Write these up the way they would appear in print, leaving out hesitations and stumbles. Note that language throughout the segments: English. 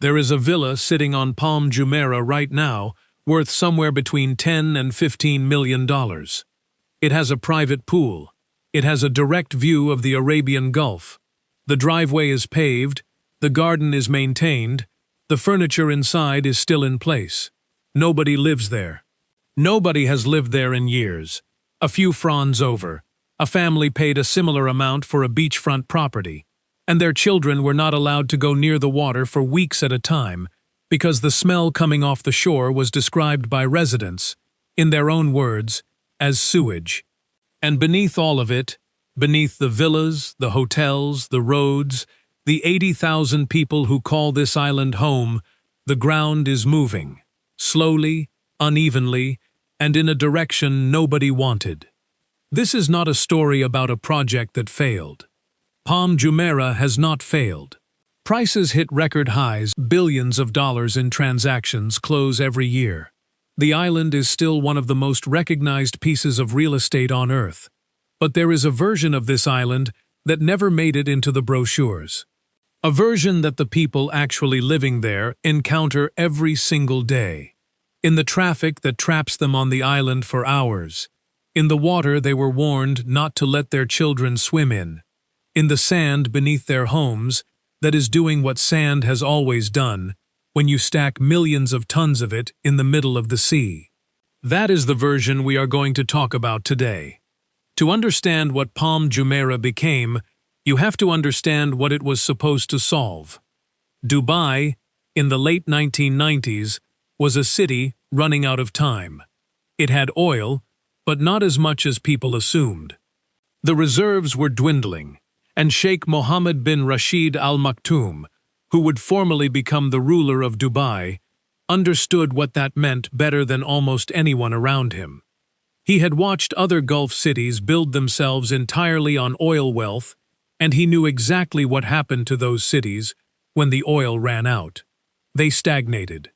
There is a villa sitting on Palm Jumeirah right now, worth somewhere between $10 and $15 million. It has a private pool. It has a direct view of the Arabian Gulf. The driveway is paved, the garden is maintained, the furniture inside is still in place. Nobody lives there. Nobody has lived there in years. A few francs over. A family paid a similar amount for a beachfront property, and their children were not allowed to go near the water for weeks at a time because the smell coming off the shore was described by residents, in their own words, as sewage. And beneath all of it, beneath the villas, the hotels, the roads, the 80,000 people who call this island home, the ground is moving, slowly, unevenly, and in a direction nobody wanted. This is not a story about a project that failed. Palm Jumeirah has not failed. Prices hit record highs, billions of dollars in transactions close every year. The island is still one of the most recognized pieces of real estate on Earth. But there is a version of this island that never made it into the brochures. A version that the people actually living there encounter every single day. In the traffic that traps them on the island for hours. In the water they were warned not to let their children swim in. In the sand beneath their homes that is doing what sand has always done when you stack millions of tons of it in the middle of the sea. That is the version we are going to talk about today. To understand what Palm Jumeirah became, you have to understand what it was supposed to solve. Dubai, in the late 1990s, was a city running out of time. It had oil, but not as much as people assumed. The reserves were dwindling, and Sheikh Mohammed bin Rashid Al Maktoum, who would formally become the ruler of Dubai, understood what that meant better than almost anyone around him. He had watched other Gulf cities build themselves entirely on oil wealth, and he knew exactly what happened to those cities when the oil ran out. They stagnated.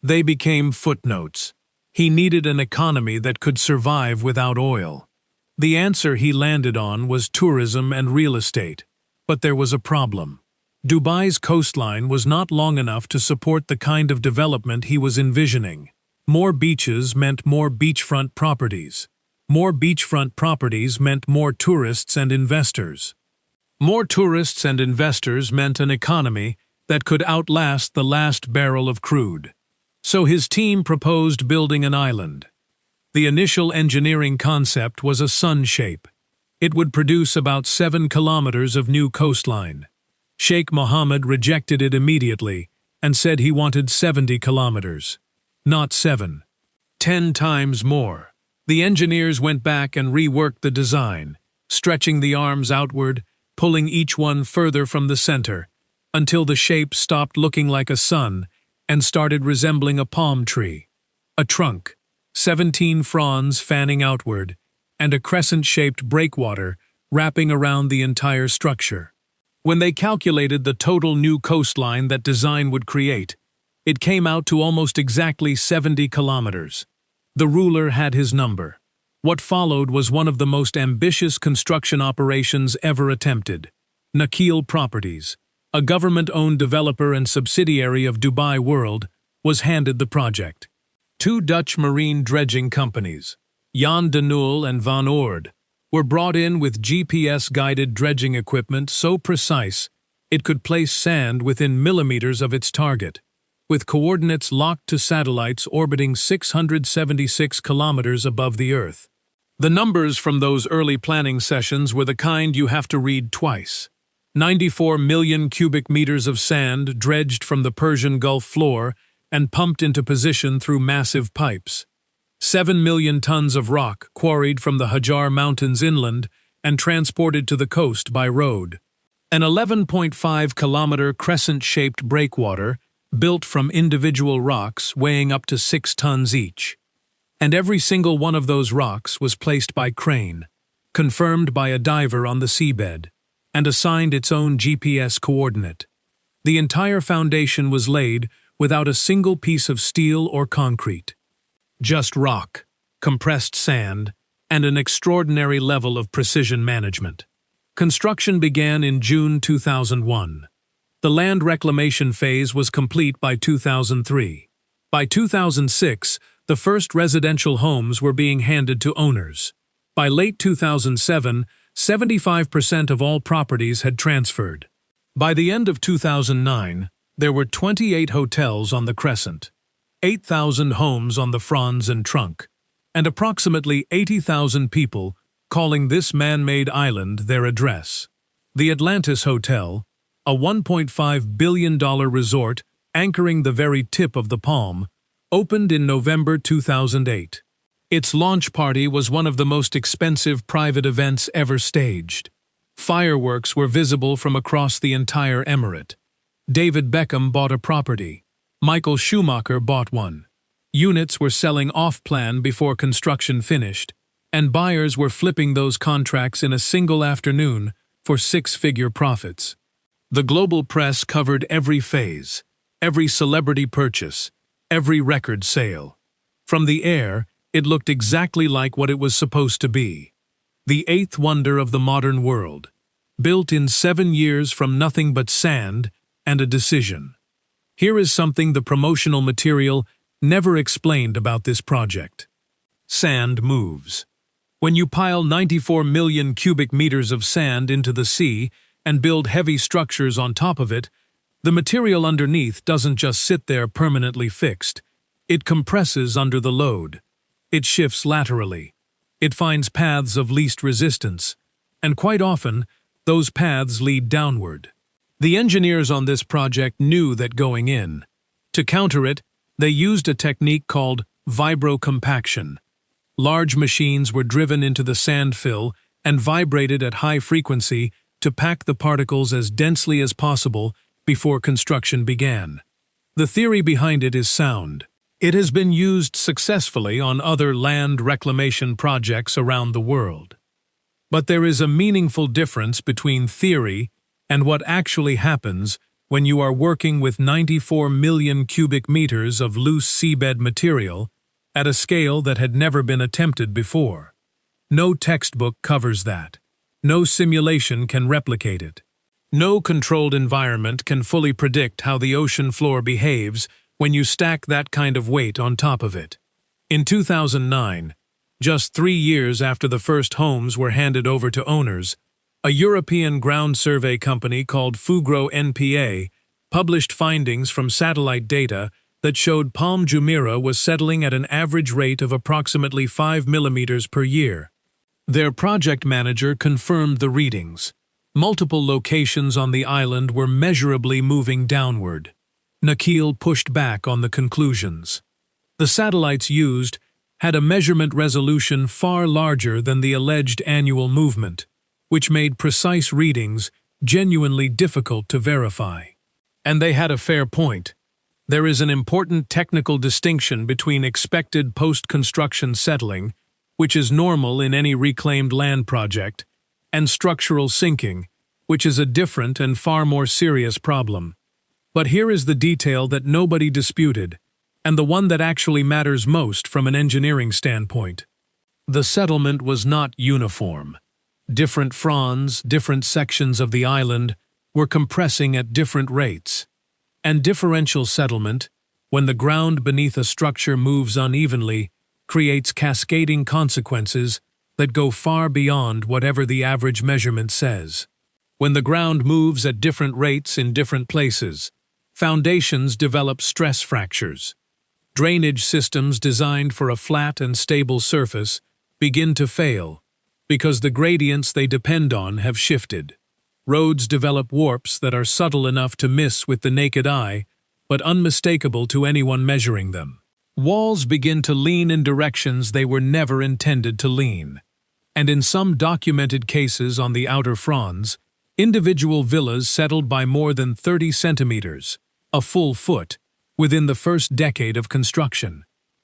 They became footnotes. He needed an economy that could survive without oil. The answer he landed on was tourism and real estate. But there was a problem. Dubai's coastline was not long enough to support the kind of development he was envisioning. More beaches meant more beachfront properties. More beachfront properties meant more tourists and investors. More tourists and investors meant an economy that could outlast the last barrel of crude. So his team proposed building an island. The initial engineering concept was a sun shape. It would produce about 7 kilometers of new coastline. Sheikh Mohammed rejected it immediately and said he wanted 70 kilometers. Not 7. 10 times more. The engineers went back and reworked the design, stretching the arms outward, pulling each one further from the center, until the shape stopped looking like a sun and started resembling a palm tree. A trunk, 17 fronds fanning outward, and a crescent-shaped breakwater wrapping around the entire structure. When they calculated the total new coastline that design would create, it came out to almost exactly 70 kilometers. The ruler had his number. What followed was one of the most ambitious construction operations ever attempted. Nakheel Properties, a government-owned developer and subsidiary of Dubai World, was handed the project. 2 Dutch marine dredging companies, Jan de Nul and Van Oord, were brought in with GPS-guided dredging equipment so precise it could place sand within millimeters of its target, with coordinates locked to satellites orbiting 676 kilometers above the Earth. The numbers from those early planning sessions were the kind you have to read twice. 94 million cubic meters of sand dredged from the Persian Gulf floor and pumped into position through massive pipes. 7 million tons of rock quarried from the Hajar Mountains inland and transported to the coast by road. An 11.5-kilometer crescent-shaped breakwater built from individual rocks weighing up to 6 tons each. And every single one of those rocks was placed by crane, confirmed by a diver on the seabed, and assigned its own GPS coordinate. The entire foundation was laid without a single piece of steel or concrete. Just rock, compressed sand, and an extraordinary level of precision management. Construction began in June 2001. The land reclamation phase was complete by 2003. By 2006, the first residential homes were being handed to owners. By late 2007, 75% of all properties had transferred. By the end of 2009, there were 28 hotels on the Crescent, 8,000 homes on the Franz and Trunk, and approximately 80,000 people calling this man-made island their address. The Atlantis Hotel, a $1.5 billion resort anchoring the very tip of the Palm, opened in November 2008. Its launch party was one of the most expensive private events ever staged. Fireworks were visible from across the entire emirate. David Beckham bought a property. Michael Schumacher bought one. Units were selling off-plan before construction finished, and buyers were flipping those contracts in a single afternoon for six-figure profits. The global press covered every phase, every celebrity purchase, every record sale. From the air, it looked exactly like what it was supposed to be. The eighth wonder of the modern world, built in 7 years from nothing but sand and a decision. Here is something the promotional material never explained about this project. Sand moves. When you pile 94 million cubic meters of sand into the sea and build heavy structures on top of it, the material underneath doesn't just sit there permanently fixed. It compresses under the load. It shifts laterally. It finds paths of least resistance, and quite often, those paths lead downward. The engineers on this project knew that going in. To counter it, they used a technique called vibrocompaction. Large machines were driven into the sand fill and vibrated at high frequency to pack the particles as densely as possible before construction began. The theory behind it is sound. It has been used successfully on other land reclamation projects around the world. But there is a meaningful difference between theory and what actually happens when you are working with 94 million cubic meters of loose seabed material at a scale that had never been attempted before. No textbook covers that. No simulation can replicate it. No controlled environment can fully predict how the ocean floor behaves when you stack that kind of weight on top of it. In 2009, just 3 years after the first homes were handed over to owners, a European ground survey company called Fugro NPA published findings from satellite data that showed Palm Jumeirah was settling at an average rate of approximately 5 millimeters per year. Their project manager confirmed the readings. Multiple locations on the island were measurably moving downward. Nakheel pushed back on the conclusions. The satellites used had a measurement resolution far larger than the alleged annual movement, which made precise readings genuinely difficult to verify. And they had a fair point. There is an important technical distinction between expected post-construction settling, which is normal in any reclaimed land project, and structural sinking, which is a different and far more serious problem. But here is the detail that nobody disputed, and the one that actually matters most from an engineering standpoint. The settlement was not uniform. Different fronds, different sections of the island, were compressing at different rates. And differential settlement, when the ground beneath a structure moves unevenly, creates cascading consequences that go far beyond whatever the average measurement says. When the ground moves at different rates in different places, foundations develop stress fractures. Drainage systems designed for a flat and stable surface begin to fail because the gradients they depend on have shifted. Roads develop warps that are subtle enough to miss with the naked eye, but unmistakable to anyone measuring them. Walls begin to lean in directions they were never intended to lean. And in some documented cases on the outer fronds, individual villas settled by more than 30 centimeters, a full foot, within the first decade of construction.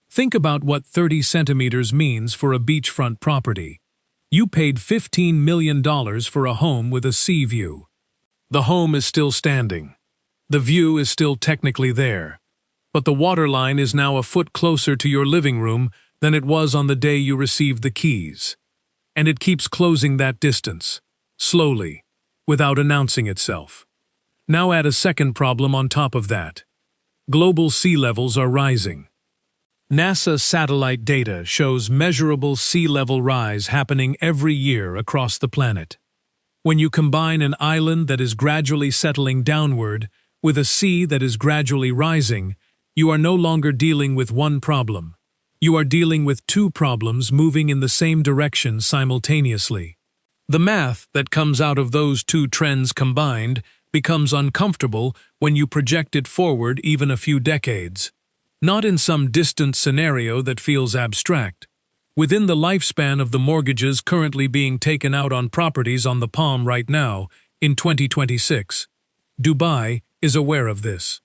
Think about what 30 centimeters means for a beachfront property. You paid $15 million for a home with a sea view. The home is still standing. The view is still technically there. But the waterline is now a foot closer to your living room than it was on the day you received the keys. And it keeps closing that distance, slowly, without announcing itself. Now add a second problem on top of that. Global sea levels are rising. NASA satellite data shows measurable sea level rise happening every year across the planet. When you combine an island that is gradually settling downward with a sea that is gradually rising, you are no longer dealing with one problem. You are dealing with two problems moving in the same direction simultaneously. The math that comes out of those two trends combined becomes uncomfortable when you project it forward even a few decades. Not in some distant scenario that feels abstract. Within the lifespan of the mortgages currently being taken out on properties on the Palm right now, in 2026. Dubai is aware of this.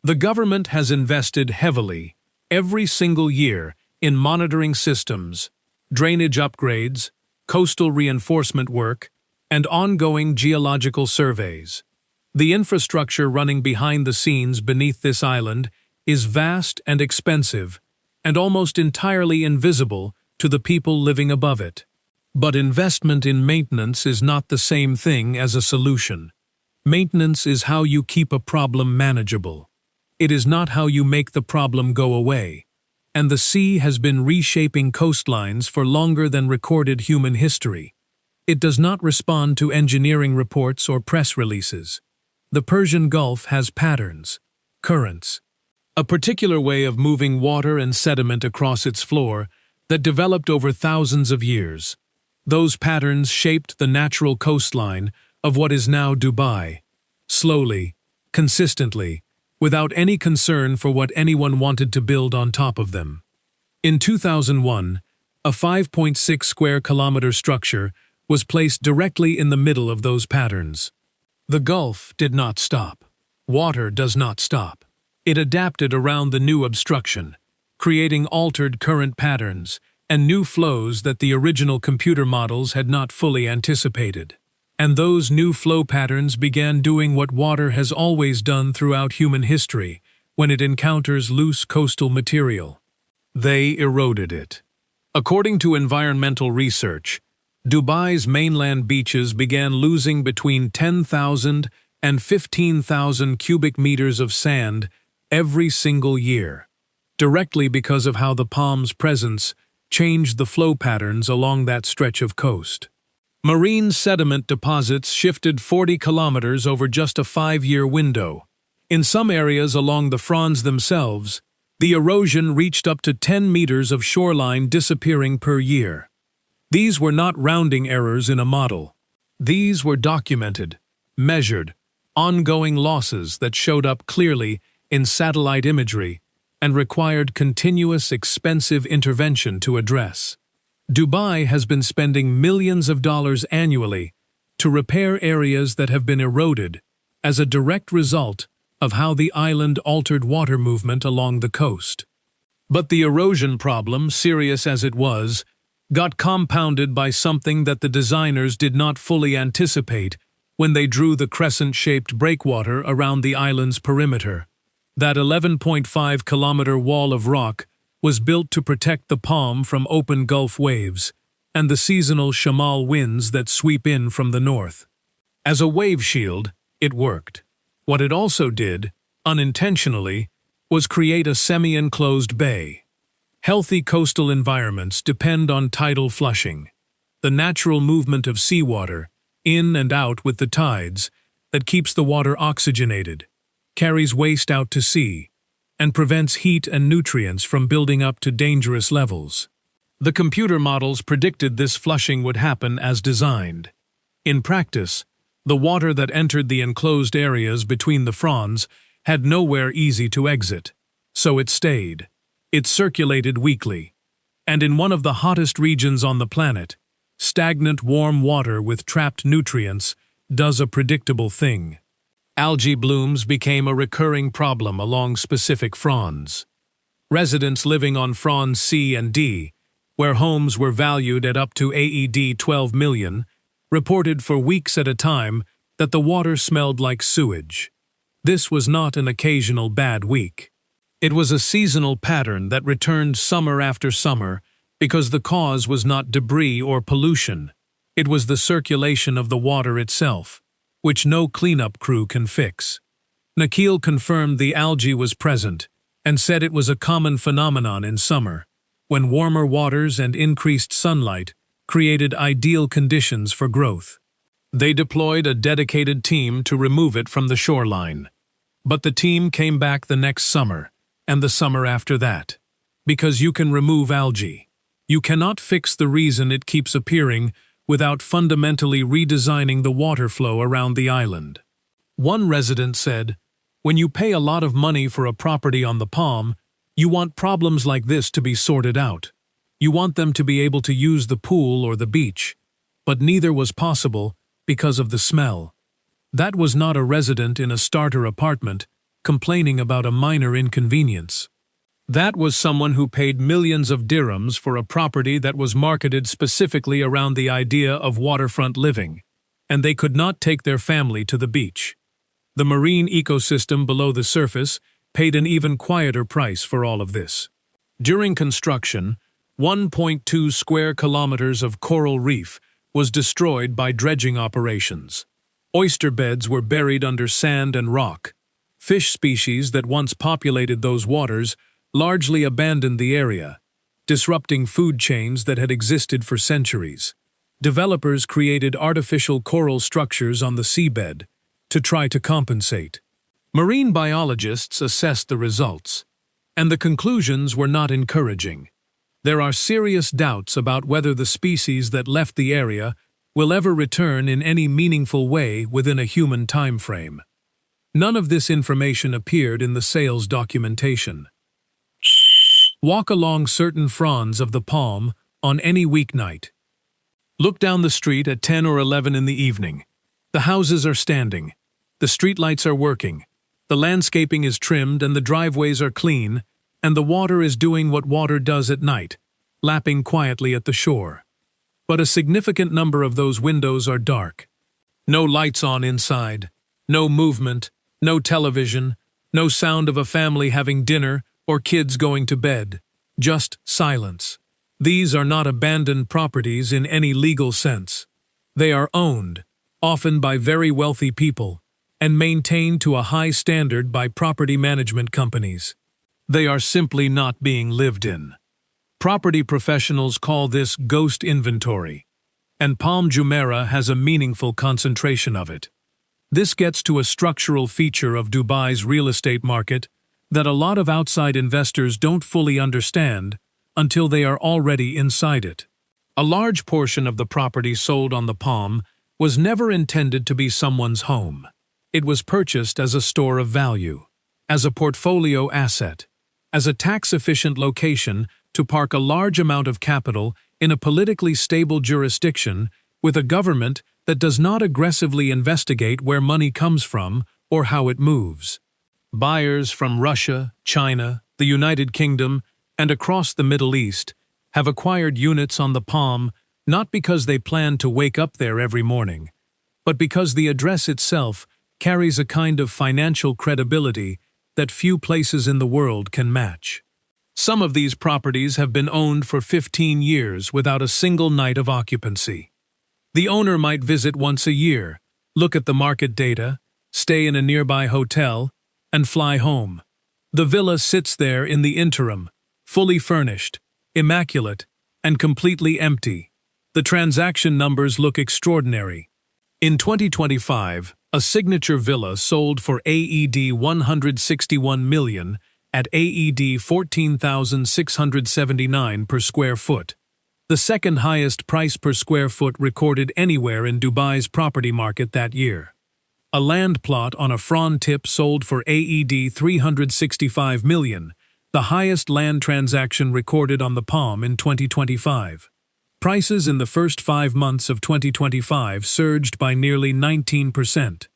The government has invested heavily, every single year, in monitoring systems, drainage upgrades, coastal reinforcement work, and ongoing geological surveys. The infrastructure running behind the scenes beneath this island is vast and expensive, and almost entirely invisible to the people living above it. But investment in maintenance is not the same thing as a solution. Maintenance is how you keep a problem manageable. It is not how you make the problem go away. And the sea has been reshaping coastlines for longer than recorded human history. It does not respond to engineering reports or press releases. The Persian Gulf has patterns, currents, a particular way of moving water and sediment across its floor that developed over thousands of years. Those patterns shaped the natural coastline of what is now Dubai. Slowly, consistently, without any concern for what anyone wanted to build on top of them. In 2001, a 5.6 square kilometer structure was placed directly in the middle of those patterns. The Gulf did not stop. Water does not stop. It adapted around the new obstruction, creating altered current patterns and new flows that the original computer models had not fully anticipated. And those new flow patterns began doing what water has always done throughout human history when it encounters loose coastal material. They eroded it. According to environmental research, Dubai's mainland beaches began losing between 10,000 and 15,000 cubic meters of sand every single year, directly because of how the Palm's presence changed the flow patterns along that stretch of coast. Marine sediment deposits shifted 40 kilometers over just a 5-year window. In some areas along the fronds themselves, the erosion reached up to 10 meters of shoreline disappearing per year. These were not rounding errors in a model. These were documented, measured, ongoing losses that showed up clearly in satellite imagery and required continuous, expensive intervention to address. Dubai has been spending millions of dollars annually to repair areas that have been eroded as a direct result of how the island altered water movement along the coast. But the erosion problem, serious as it was, got compounded by something that the designers did not fully anticipate when they drew the crescent-shaped breakwater around the island's perimeter. That 11.5-kilometer wall of rock was built to protect the Palm from open Gulf waves and the seasonal Shamal winds that sweep in from the north. As a wave shield, it worked. What it also did, unintentionally, was create a semi-enclosed bay. Healthy coastal environments depend on tidal flushing, the natural movement of seawater, in and out with the tides, that keeps the water oxygenated, carries waste out to sea, and prevents heat and nutrients from building up to dangerous levels. The computer models predicted this flushing would happen as designed. In practice, the water that entered the enclosed areas between the fronds had nowhere easy to exit, so it stayed. It circulated weakly, and in one of the hottest regions on the planet, stagnant warm water with trapped nutrients does a predictable thing. Algae blooms became a recurring problem along specific fronds. Residents living on fronds C and D, where homes were valued at up to AED 12 million, reported for weeks at a time that the water smelled like sewage. This was not an occasional bad week. It was a seasonal pattern that returned summer after summer because the cause was not debris or pollution. It was the circulation of the water itself. which no cleanup crew can fix. Nikhil confirmed the algae was present and said it was a common phenomenon in summer, when warmer waters and increased sunlight created ideal conditions for growth. They deployed a dedicated team to remove it from the shoreline. But the team came back the next summer, and the summer after that. Because you can remove algae. You cannot fix the reason it keeps appearing without fundamentally redesigning the water flow around the island. One resident said, "When you pay a lot of money for a property on the Palm, you want problems like this to be sorted out. You want them to be able to use the pool or the beach. But neither was possible because of the smell." That was not a resident in a starter apartment complaining about a minor inconvenience. That was someone who paid millions of dirhams for a property that was marketed specifically around the idea of waterfront living, and they could not take their family to the beach. The marine ecosystem below the surface paid an even quieter price for all of this. During construction, 1.2 square kilometers of coral reef was destroyed by dredging operations. Oyster beds were buried under sand and rock. Fish species that once populated those waters largely abandoned the area, disrupting food chains that had existed for centuries. Developers created artificial coral structures on the seabed to try to compensate. Marine biologists assessed the results, and the conclusions were not encouraging. There are serious doubts about whether the species that left the area will ever return in any meaningful way within a human time frame. None of this information appeared in the sales documentation. Walk along certain fronds of the Palm on any weeknight. Look down the street at 10 or 11 in the evening. The houses are standing. The streetlights are working. The landscaping is trimmed and the driveways are clean, and the water is doing what water does at night, lapping quietly at the shore. But a significant number of those windows are dark. No lights on inside, no movement, no television, no sound of a family having dinner or kids going to bed, just silence. These are not abandoned properties in any legal sense. They are owned, often by very wealthy people, and maintained to a high standard by property management companies. They are simply not being lived in. Property professionals call this ghost inventory, and Palm Jumeirah has a meaningful concentration of it. This gets to a structural feature of Dubai's real estate market that a lot of outside investors don't fully understand until they are already inside it. A large portion of the property sold on the Palm was never intended to be someone's home. It was purchased as a store of value, as a portfolio asset, as a tax-efficient location to park a large amount of capital in a politically stable jurisdiction with a government that does not aggressively investigate where money comes from or how it moves. Buyers from Russia, China, the United Kingdom, and across the Middle East have acquired units on the Palm not because they plan to wake up there every morning, but because the address itself carries a kind of financial credibility that few places in the world can match. Some of these properties have been owned for 15 years without a single night of occupancy. The owner might visit once a year, look at the market data, stay in a nearby hotel, and fly home. The villa sits there in the interim, fully furnished, immaculate, and completely empty. The transaction numbers look extraordinary. In 2025, a signature villa sold for AED 161 million at AED 14,679 per square foot, the second highest price per square foot recorded anywhere in Dubai's property market that year. A land plot on a frond tip sold for AED 365 million, the highest land transaction recorded on the Palm in 2025. Prices in the first 5 months of 2025 surged by nearly 19%.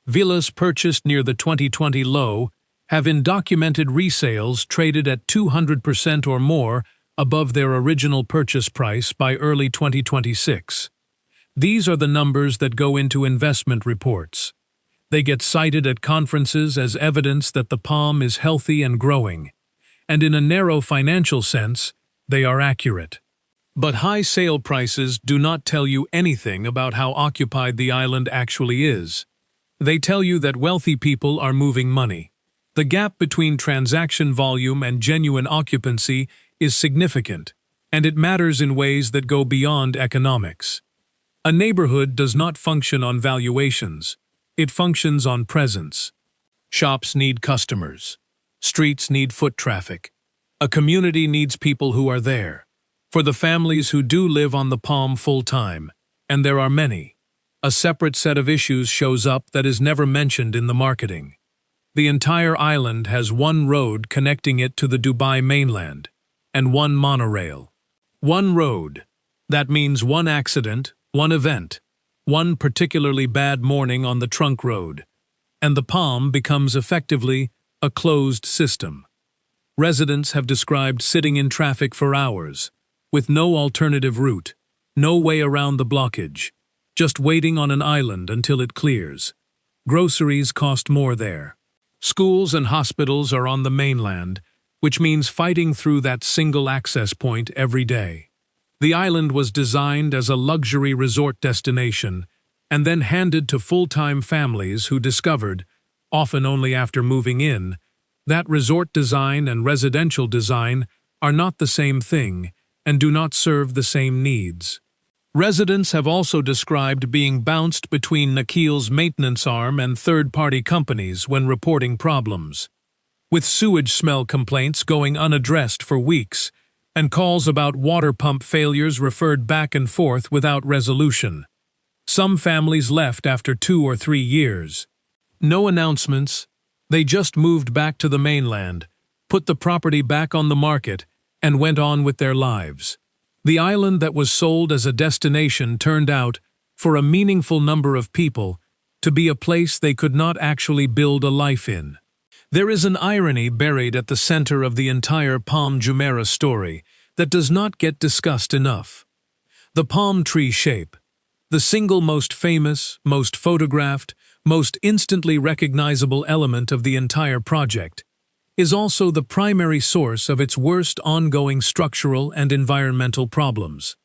Villas purchased near the 2020 low have undocumented resales traded at 200% or more above their original purchase price by early 2026. These are the numbers that go into investment reports. They get cited at conferences as evidence that the Palm is healthy and growing, and in a narrow financial sense, they are accurate. But high sale prices do not tell you anything about how occupied the island actually is. They tell you that wealthy people are moving money. The gap between transaction volume and genuine occupancy is significant, and it matters in ways that go beyond economics. A neighborhood does not function on valuations. It functions on presence. Shops need customers. Streets need foot traffic. A community needs people who are there. For the families who do live on the Palm full-time, and there are many, a separate set of issues shows up that is never mentioned in the marketing. The entire island has one road connecting it to the Dubai mainland, and one monorail. One road. That means one accident, one event, one particularly bad morning on the trunk road, and the Palm becomes effectively a closed system. Residents have described sitting in traffic for hours, with no alternative route, no way around the blockage, just waiting on an island until it clears. Groceries cost more there. Schools and hospitals are on the mainland, which means fighting through that single access point every day. The island was designed as a luxury resort destination and then handed to full-time families who discovered, often only after moving in, that resort design and residential design are not the same thing and do not serve the same needs. Residents have also described being bounced between Nakhil's maintenance arm and third-party companies when reporting problems, with sewage smell complaints going unaddressed for weeks and calls about water pump failures referred back and forth without resolution. Some families left after 2 or 3 years. No announcements. They just moved back to the mainland, put the property back on the market, and went on with their lives. The island that was sold as a destination turned out, for a meaningful number of people, to be a place they could not actually build a life in. There is an irony buried at the center of the entire Palm Jumeirah story that does not get discussed enough. The palm tree shape, the single most famous, most photographed, most instantly recognizable element of the entire project, is also the primary source of its worst ongoing structural and environmental problems.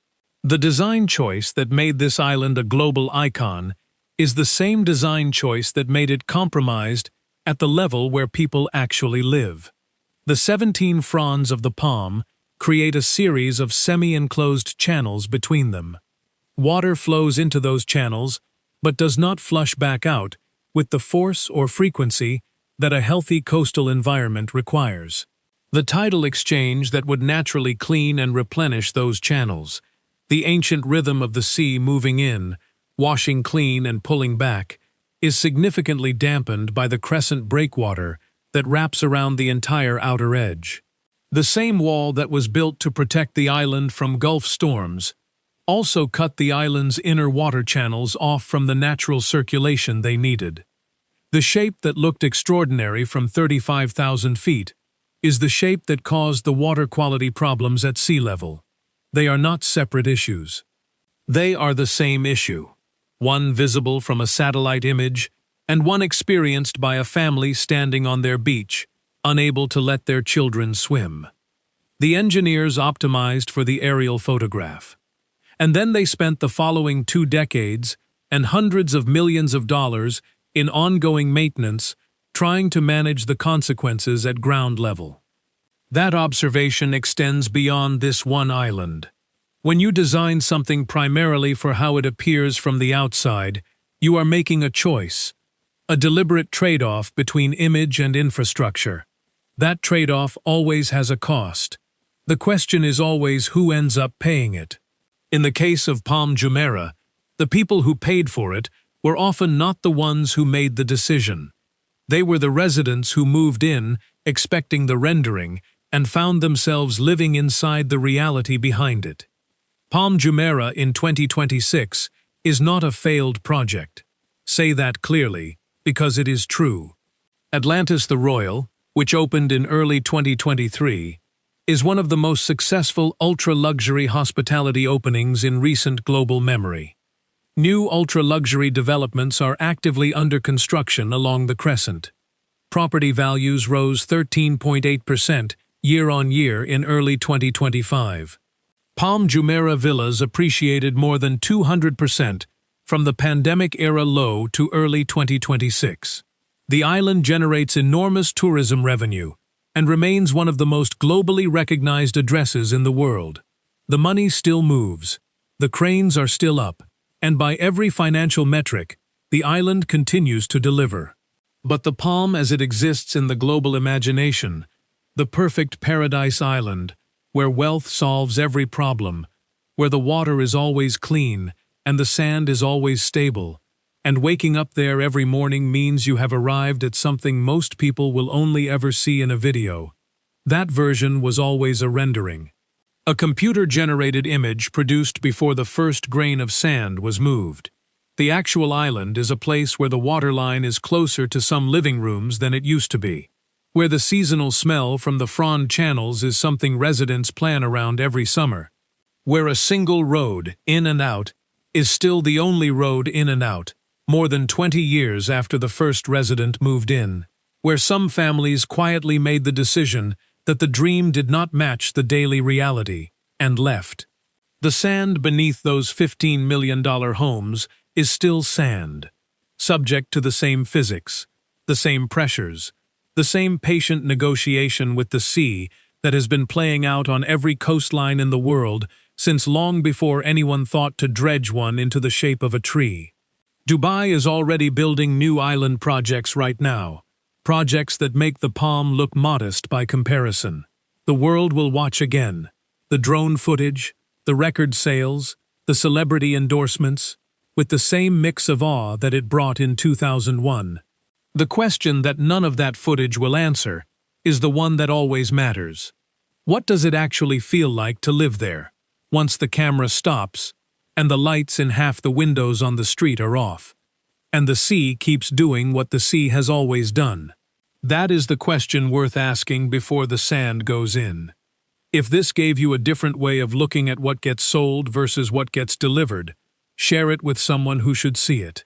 The design choice that made this island a global icon is the same design choice that made it compromised at the level where people actually live. The 17 fronds of the palm create a series of semi-enclosed channels between them. Water flows into those channels, but does not flush back out with the force or frequency that a healthy coastal environment requires. The tidal exchange that would naturally clean and replenish those channels, the ancient rhythm of the sea moving in, washing clean and pulling back, is significantly dampened by the crescent breakwater that wraps around the entire outer edge. The same wall that was built to protect the island from Gulf storms also cut the island's inner water channels off from the natural circulation they needed. The shape that looked extraordinary from 35,000 feet is the shape that caused the water quality problems at sea level. They are not separate issues. They are the same issue, one visible from a satellite image and one experienced by a family standing on their beach, unable to let their children swim. The engineers optimized for the aerial photograph, and then they spent the following 2 decades and hundreds of millions of dollars in ongoing maintenance, trying to manage the consequences at ground level. That observation extends beyond this one island. When you design something primarily for how it appears from the outside, you are making a choice, a deliberate trade-off between image and infrastructure. That trade-off always has a cost. The question is always who ends up paying it. In the case of Palm Jumeirah, the people who paid for it were often not the ones who made the decision. They were the residents who moved in, expecting the rendering, and found themselves living inside the reality behind it. Palm Jumeirah in 2026 is not a failed project. Say that clearly, because it is true. Atlantis the Royal, which opened in early 2023, is one of the most successful ultra-luxury hospitality openings in recent global memory. New ultra-luxury developments are actively under construction along the crescent. Property values rose 13.8% year-on-year in early 2025. Palm Jumeirah villas appreciated more than 200% from the pandemic-era low to early 2026. The island generates enormous tourism revenue and remains one of the most globally recognized addresses in the world. The money still moves, the cranes are still up, and by every financial metric, the island continues to deliver. But the Palm as it exists in the global imagination, the perfect paradise island, where wealth solves every problem, where the water is always clean and the sand is always stable, and waking up there every morning means you have arrived at something most people will only ever see in a video. That version was always a rendering. A computer-generated image produced before the first grain of sand was moved. The actual island is a place where the waterline is closer to some living rooms than it used to be, where the seasonal smell from the frond channels is something residents plan around every summer, where a single road, in and out, is still the only road in and out, more than 20 years after the first resident moved in, where some families quietly made the decision that the dream did not match the daily reality, and left. The sand beneath those $15 million homes is still sand, subject to the same physics, the same pressures, the same patient negotiation with the sea that has been playing out on every coastline in the world since long before anyone thought to dredge one into the shape of a tree. Dubai is already building new island projects right now, projects that make the Palm look modest by comparison. The world will watch again. The drone footage, the record sales, the celebrity endorsements, with the same mix of awe that it brought in 2001. The question that none of that footage will answer is the one that always matters. What does it actually feel like to live there, once the camera stops and the lights in half the windows on the street are off, and the sea keeps doing what the sea has always done? That is the question worth asking before the sand goes in. If this gave you a different way of looking at what gets sold versus what gets delivered, share it with someone who should see it.